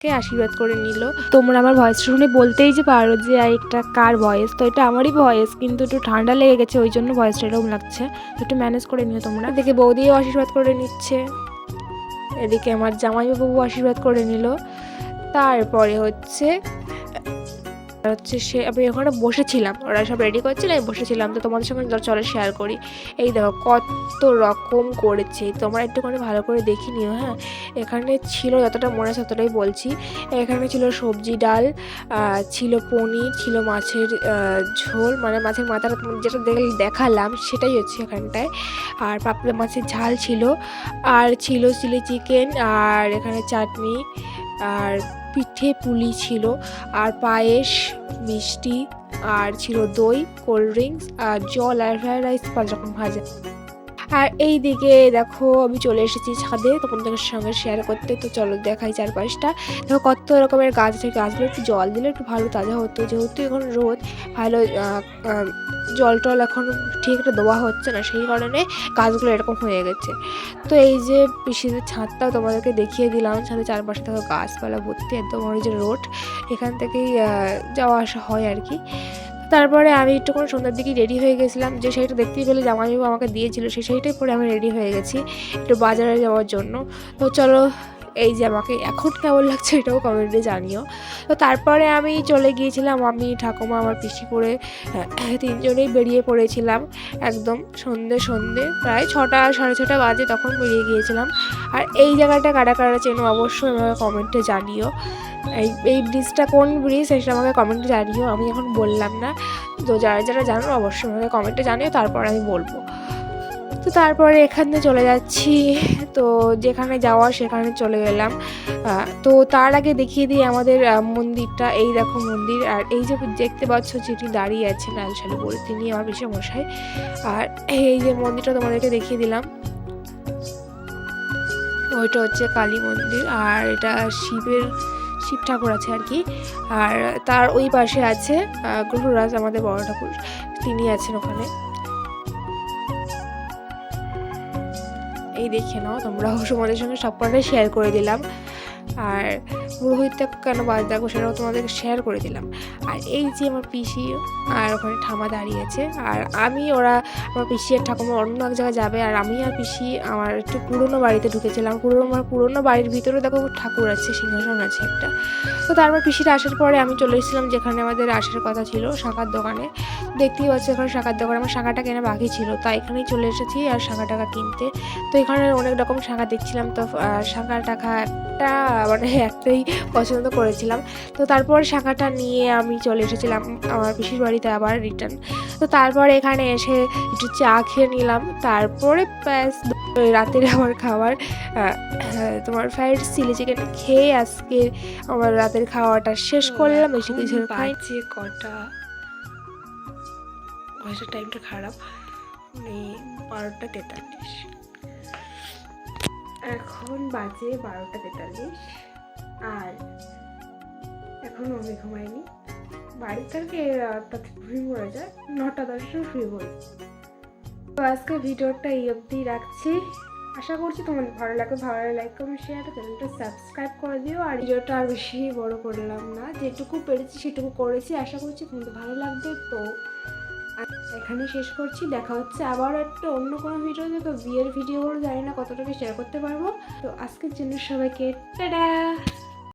কে আশীর্বাদ করে নিল। তোমরা আমার ভয়েসটা শুনে বলতেই যে পারো যে এটা কার ভয়েস, তো এটা আমারই ভয়েস, কিন্তু একটু ঠান্ডা লেগে গেছে ওই জন্য ভয়েসটা এরকম লাগছে, একটু ম্যানেজ করে নিও তোমরা। এদিকে বৌদিও আশীর্বাদ করে নিচ্ছে, এদিকে আমার জামাইবাবু আশীর্বাদ করে নিল। তারপরে হচ্ছে সে আমি ওখানে বসেছিলাম, ওরা সব রেডি করছিল, আমি বসেছিলাম। তো তোমাদের সঙ্গে চলে শেয়ার করি। এই দেখো কত রকম করেছে, তোমরা একটুখানি ভালো করে দেখে নিও। হ্যাঁ, এখানে ছিল যতটা মনে আছে ততটাই বলছি। এখানে ছিল সবজি ডাল, ছিল পনির, ছিল মাছের ঝোল, মানে মাছের মাথাটা যেটা দেখালাম সেটাই হচ্ছে এখানটায়। আর পাপড়া মাছের ঝাল ছিল, আর ছিল চিলি চিকেন, আর এখানে চাটনি, আর পিঠে পুলি ছিল, আর পায়েস, মিষ্টি, আর ছিল দই, কোল্ড ড্রিঙ্কস, আর জল, আর ফ্রাইড রাইস 5 রকম ভাজা। আর এই দিকে দেখো আমি চলে এসেছি ছাদে তোমাদের সঙ্গে শেয়ার করতে। তো চলো দেখাই চারপাশটা। দেখো কত রকমের গাছ আছে, গাছগুলো একটু জল দিলে একটু ভালো তাজা হতো, যেহেতু এখন রোদ, ভালো জল টল এখন ঠিক একটা দেওয়া হচ্ছে না, সেই কারণে গাছগুলো এরকম হয়ে গেছে। তো এই যে পিসিদের ছাদটাও তোমাদেরকে দেখিয়ে দিলাম, ছাদের চারপাশে দেখো গাছপালা ভর্তি, একদম ওই যে রোড, এখান থেকেই যাওয়া আসা হয় আর কি। তারপরে আমি একটুখানি সন্ধ্যার দিকে রেডি হয়ে গেছিলাম, যে শাড়িটা দেখতেই পেলে জামাইবাবু আমাকে দিয়েছিল, সেই শাড়িটাই পরে আমি রেডি হয়ে গেছি একটু বাজারে যাওয়ার জন্য। তো চলো, এই যে আমাকে এখন কেমন লাগছে এটাও কমেন্টে জানিও। তো তারপরে আমি চলে গিয়েছিলাম, আমি ঠাকুমা আমার পিসি করে তিনজনেই বেরিয়ে পড়েছিলাম একদম সন্ধে প্রায় 6টা 6:30 বাজে তখন বেরিয়ে গিয়েছিলাম। আর এই জায়গাটা কারা কারা চেনো অবশ্যই আমাকে কমেন্টে জানিও। এই ব্রিজটা কোন ব্রিজ সেটা আমাকে কমেন্টে জানিও, আমি এখন বললাম না। তো যারা জানো অবশ্যই আমাকে কমেন্টে জানিও, তারপর আমি বলবো। তো তারপরে এখানে চলে যাচ্ছি, তো যেখানে যাওয়া সেখানে চলে গেলাম। তো তার আগে দেখিয়ে দিই আমাদের মন্দিরটা। এই দেখো মন্দির, আর এই যে দেখতে পাচ্ছ যেটি দাঁড়িয়ে আছে লাল শাড়ি পরে, তিনি আমার পিসেমশাই। আর এই যে মন্দিরটা তোমাদেরকে দেখিয়ে দিলাম, ওইটা হচ্ছে কালী মন্দির, আর এটা শিব ঠাকুর আছে আর কি। আর তার ওই পাশে আছে গ্রহরাজ, আমাদের বড় ঠাকুর, তিনি আছেন ওখানে। এই দেখে নাও তোমরা, তোমাদের সঙ্গে সবকটাই শেয়ার করে দিলাম। আর পুরোহিতটা কেন বাদ দেখো সেটাও তোমাদেরকে শেয়ার করে দিলাম। আর এই যে আমার পিসি আর ওখানে ঠামা দাঁড়িয়েছে, আর আমি আমার পিসি আর ঠাকুমা অন্য এক জায়গায় যাবে, আর আমি আর পিসি আমার একটু পুরোনো বাড়িতে ঢুকেছিলাম। পুরোনো বাড়ির ভিতরে দেখো ঠাকুর আছে, সিংহাসন আছে একটা। তো তারপর পিসিটা আসার পরে আমি চলে এসেছিলাম যেখানে আমাদের আসার কথা ছিল, শাঁখার দোকানে। দেখতেই পাচ্ছি এখানে শাঁখার দোকান, আমার শাঁখাটা কেনা বাকি ছিল, তাই এখানেই চলে এসেছি আর শাঁখা টাকা কিনতে। তো এখানে অনেক রকম শাঁখা দেখছিলাম, তো শাঁখা টাকা একটা মানে একটাই পছন্দ করেছিলাম। তো তারপর শাঁখাটা নিয়ে আমি চলে এসেছিলাম আমার পিসির বাড়িতে আবার রিটার্ন। তো তারপর এখানে এসে একটু চা খেয়ে নিলাম, তারপরে ব্যাস রাতের আমার খাবার তোমার ফ্রাইড চিলি চিকেন খেয়ে আজকে আমার রাতের খাওয়াটা শেষ করলাম। বেশি কিছু খাইছি। কটা ভয়েসের টাইমটা খারাপ, 12টা 43, এখন বাজে 12টা 43। আর এখন আমি ঘুমাইনি, বাড়ির থেকে ঘুমিয়ে পড়া যায় 9টা 10 শুয়ে পড়ি। তো আজকে ভিডিওটা এই অবধি রাখছি, আশা করছি তোমাদের ভালো লাগবে। ভালো লাগলে লাইক কমেন্ট শেয়ার, চ্যানেলটা সাবস্ক্রাইব করে দিও। আর ভিডিওটা আর বেশি বড় করলাম না, যেটুকু পেরেছি সেটুকু করেছি, আশা করছি তোমাদের ভালো লাগবে। তো এখানে শেষ করছি, দেখা হচ্ছে আবার একটা অন্য কোনো ভিডিওতে। তো বিয়ের ভিডিওগুলো জানি না কতটুকু শেয়ার করতে পারবো। তো আজকের জন্য সবাইকে টাটা।